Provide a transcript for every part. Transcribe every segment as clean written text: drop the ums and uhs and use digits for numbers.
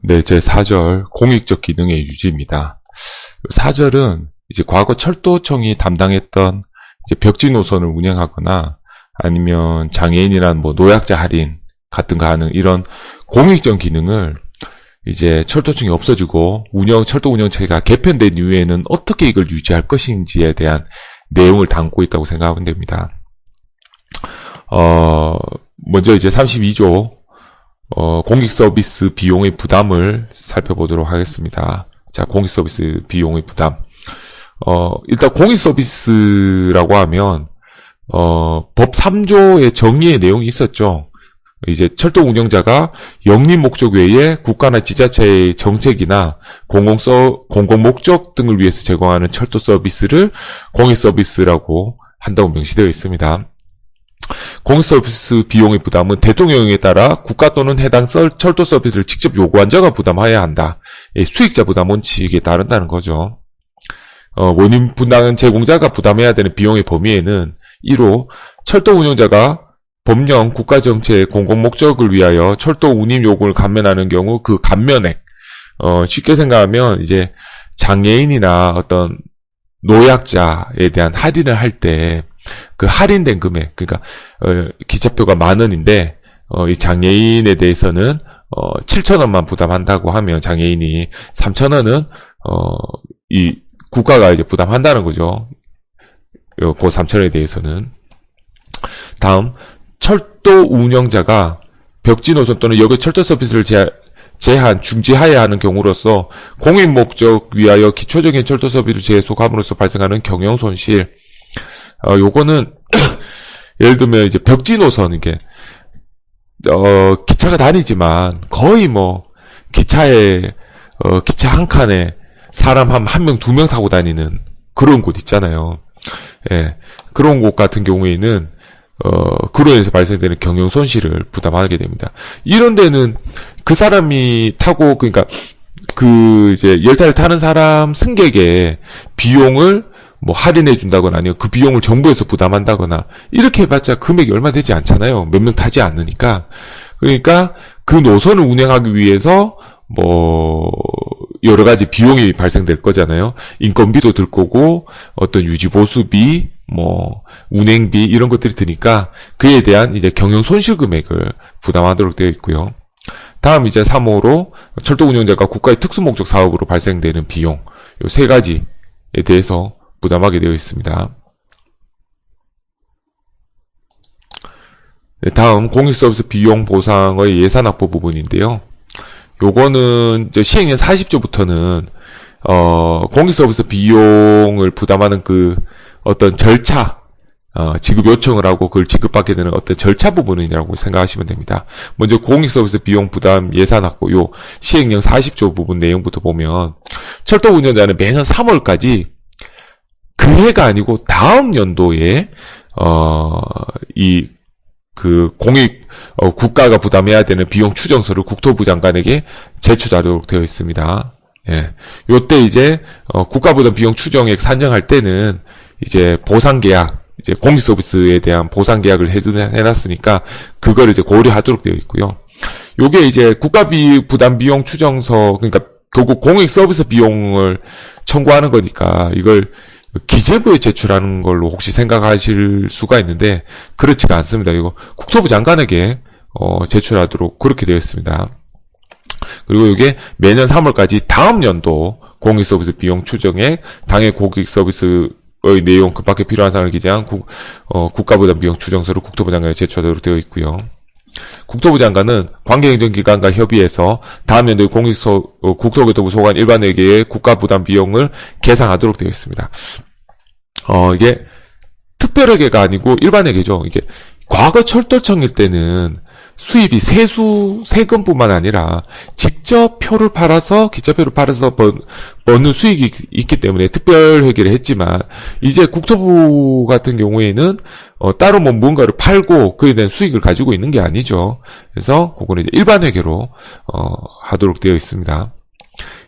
네, 제 4절 공익적 기능의 유지입니다. 4절은 이제 과거 철도청이 담당했던 이제 벽지 노선을 운영하거나 아니면 장애인이란 뭐 노약자 할인 같은 거 하는 이런 공익적 기능을 이제 철도청이 없어지고 철도 운영체가 개편된 이후에는 어떻게 이걸 유지할 것인지에 대한 내용을 담고 있다고 생각하면 됩니다. 먼저 이제 32조 공익 서비스 비용의 부담을 살펴보도록 하겠습니다. 자, 공익 서비스 비용의 부담. 일단 공익 서비스라고 하면 법 3조의 정의의 내용이 있었죠. 이제 철도 운영자가 영리 목적 외에 국가나 지자체의 정책이나 공공 목적 등을 위해서 제공하는 철도 서비스를 공익 서비스라고 한다고 명시되어 있습니다. 공익 서비스 비용의 부담은 대통령에 따라 국가 또는 해당 철도 서비스를 직접 요구한 자가 부담해야 한다. 수익자 부담 원칙에 따른다는 거죠. 원인 분담은 제공자가 부담해야 되는 비용의 범위에는 1호 철도 운영자가 법령 국가정책 공공 목적을 위하여 철도 운임 요금을 감면하는 경우 그 감면액, 쉽게 생각하면 이제 장애인이나 어떤 노약자에 대한 할인을 할 때 그 할인된 금액, 그러니까 기차표가 10,000원인데 이 장애인에 대해서는 7,000원만 부담한다고 하면 장애인이 3,000원은 이 국가가 이제 부담한다는 거죠. 그 3,000원에 대해서는. 다음, 철도 운영자가 벽지 노선 또는 여객 철도 서비스를 중지하여야 하는 경우로서 공익 목적 위하여 기초적인 철도 서비스를 제속함으로써 발생하는 경영 손실. 요거는 예를 들면 이제 벽지 노선 이게 기차가 다니지만 거의 뭐 기차에 기차 한 칸에 사람 한 명, 2명 타고 다니는 그런 곳 있잖아요. 예. 그런 곳 같은 경우에는 그로 인해서 발생되는 경영 손실을 부담하게 됩니다. 이런 데는 그 사람이 타고, 그러니까 이제 열차를 타는 사람 승객의 비용을 뭐 할인해 준다거나 아니면 그 비용을 정부에서 부담한다거나 이렇게 해봤자 금액이 얼마 되지 않잖아요. 몇 명 타지 않으니까. 그러니까 그 노선을 운행하기 위해서 뭐 여러 가지 비용이 발생될 거잖아요. 인건비도 들 거고 어떤 유지 보수비, 뭐 운행비 이런 것들이 드니까 그에 대한 이제 경영 손실 금액을 부담하도록 되어 있고요. 다음 이제 3호로 철도 운영자가 국가의 특수 목적 사업으로 발생되는 비용, 요 세 가지에 대해서 부담하게 되어 있습니다. 네, 다음 공익 서비스 비용 보상의 예산 확보 부분인데요. 요거는 이제 시행령 40조부터는 공익 서비스 비용을 부담하는 그 어떤 절차, 지급 요청을 하고 그걸 지급받게 되는 어떤 절차 부분이라고 생각하시면 됩니다. 먼저 공익 서비스 비용 부담 예산 확보, 요 시행령 40조 부분 내용부터 보면 철도 운영자는 매년 3월까지 그 해가 아니고 다음 연도에 국가가 부담해야 되는 비용 추정서를 국토부 장관에게 제출하도록 되어 있습니다. 예. 요때 이제 국가부담 비용 추정액 산정할 때는 이제 보상 계약, 이제 공익 서비스에 대한 보상 계약을 해놨으니까 그걸 이제 고려하도록 되어 있고요. 요게 이제 부담 비용 추정서, 그러니까 결국 공익 서비스 비용을 청구하는 거니까 이걸 기재부에 제출하는 걸로 혹시 생각하실 수가 있는데 그렇지가 않습니다. 이거 국토부 장관에게 제출하도록 그렇게 되어 있습니다. 그리고 이게 매년 3월까지 다음 연도 공익 서비스 비용 추정액, 당해 공익 서비스의 내용 그 밖에 필요한 사항을 기재한 국가부담 비용 추정서를 국토부 장관에 제출하도록 되어 있고요. 국토부 장관은 관계행정기관과 협의해서 다음 연도에 국토교통부 소관 일반회계의 국가부담 비용을 계상하도록 되어 있습니다. 이게 특별회계가 아니고 일반회계죠. 이게 과거 철도청일 때는 수입이 세금뿐만 아니라 직접 표를 팔아서, 기차표를 팔아서 버는 수익이 있기 때문에 특별회계를 했지만, 이제 국토부 같은 경우에는, 따로 뭐 무언가를 팔고 그에 대한 수익을 가지고 있는 게 아니죠. 그래서 그거는 이제 일반회계로, 하도록 되어 있습니다.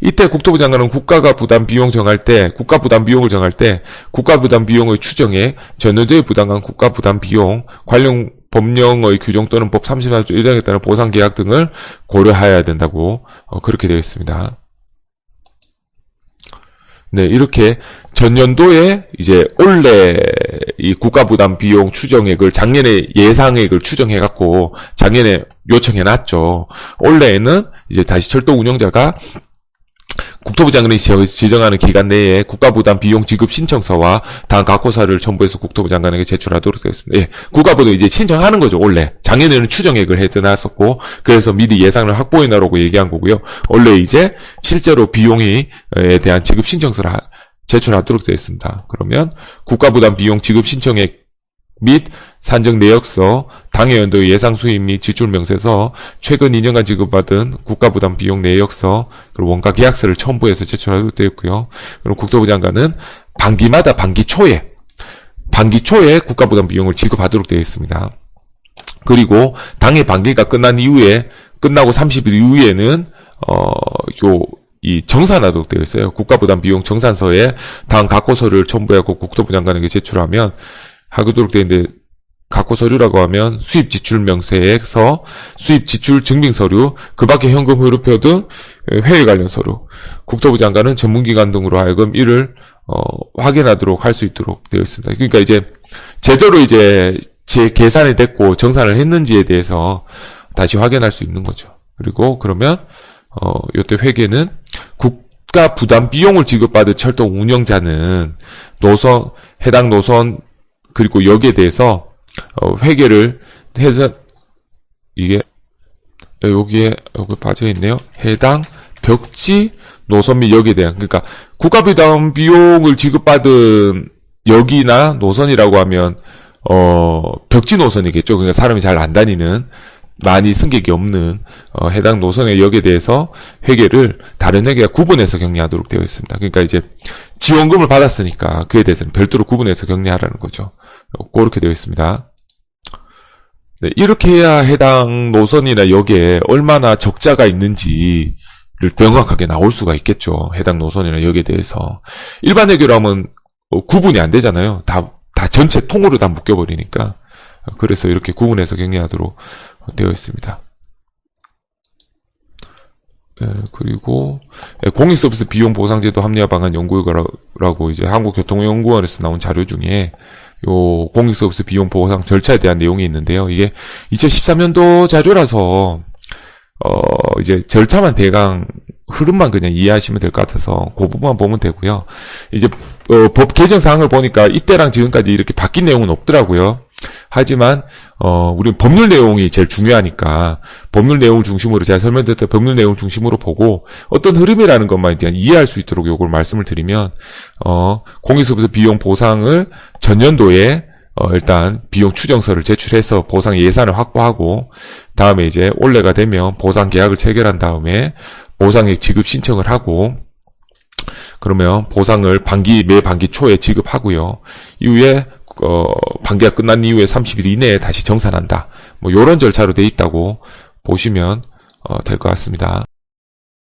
이때 국토부 장관은 국가 부담 비용을 정할 때 국가 부담 비용의 추정에 전년도에 부담한 국가 부담 비용, 관련 법령의 규정 또는 법 34조 1항에 따른 보상 계약 등을 고려해야 된다고 그렇게 되어 있습니다. 네, 이렇게 전년도에 이제 올해 이 국가부담 비용 추정액을 작년에 예상액을 추정해갖고 작년에 요청해놨죠. 올해에는 이제 다시 철도 운영자가 국토부 장관이 지정하는 기간 내에 국가부담 비용 지급 신청서와 다음 각호서를 첨부해서 국토부 장관에게 제출하도록 되었습니다. 예, 국가부도 이제 신청하는 거죠, 원래. 작년에는 추정액을 해놨었고, 그래서 미리 예상을 확보해놔라고 얘기한 거고요. 원래 이제 실제로 비용에 대한 지급 신청서를 제출하도록 되어 있습니다. 그러면 국가부담 비용 지급 신청액 및 산정 내역서, 당해연도 예상 수입 및 지출 명세서, 최근 2년간 지급받은 국가부담 비용 내역서, 그리고 원가 계약서를 첨부해서 제출하도록 되어 있고요. 그리고 국토부 장관은 반기마다 반기 초에 국가부담 비용을 지급하도록 되어 있습니다. 그리고 당해 반기가 끝나고 30일 이후에는 이 정산하도록 되어 있어요. 국가부담 비용 정산서에 다음 각호서를 첨부하고 국토부 장관에게 제출하면 하도록 되어 있는데, 각호 서류라고 하면 수입 지출 명세서, 수입 지출 증빙 서류, 그 밖에 현금 흐름표 등 회계 관련 서류. 국토부 장관은 전문기관 등으로 하여금 이를 확인하도록 할 수 있도록 되어 있습니다. 그러니까 이제 제대로 이제 제 계산이 됐고 정산을 했는지에 대해서 다시 확인할 수 있는 거죠. 그리고 그러면 요때 회계는 국가 부담 비용을 지급받은 철도 운영자는 해당 노선 그리고 여기에 대해서 회계를 해서 여기 빠져 있네요. 해당 벽지 노선 및 역에 대한, 그러니까 국가부담 비용을 지급받은 역이나 노선이라고 하면 벽지 노선이겠죠. 그러니까 사람이 잘 안 다니는, 많이 승객이 없는 해당 노선의 역에 대해서 회계를 다른 회계와 구분해서 격리하도록 되어 있습니다. 그러니까 이제 지원금을 받았으니까 그에 대해서는 별도로 구분해서 격리하라는 거죠. 그렇게 되어 있습니다. 네, 이렇게 해야 해당 노선이나 역에 얼마나 적자가 있는지를 명확하게 나올 수가 있겠죠. 해당 노선이나 역에 대해서. 일반 회계로 하면 구분이 안 되잖아요. 다 전체 통으로 다 묶여버리니까. 그래서 이렇게 구분해서 격리하도록 되어 있습니다. 그리고 공익서비스 비용 보상제도 합리화 방안 연구결과라고 이제 한국교통연구원에서 나온 자료 중에 요 공익서비스 비용 보상 절차에 대한 내용이 있는데요. 이게 2013년도 자료라서 이제 절차만 대강 흐름만 그냥 이해하시면 될 것 같아서 그 부분만 보면 되고요. 이제 법 개정 사항을 보니까 이때랑 지금까지 이렇게 바뀐 내용은 없더라고요. 하지만 우리는 법률 내용이 제일 중요하니까 법률 내용을 중심으로 제가 설명드렸던 법률 내용을 중심으로 보고 어떤 흐름이라는 것만 이제 이해할 수 있도록 요걸 말씀을 드리면 공익서비스 비용 보상을 전년도에 일단 비용 추정서를 제출해서 보상 예산을 확보하고 다음에 이제 올해가 되면 보상 계약을 체결한 다음에 보상액 지급 신청을 하고 그러면 보상을 매 반기 초에 지급하고요. 이후에 반기가 끝난 이후에 30일 이내에 다시 정산한다. 뭐 요런 절차로 돼 있다고 보시면 될 것 같습니다.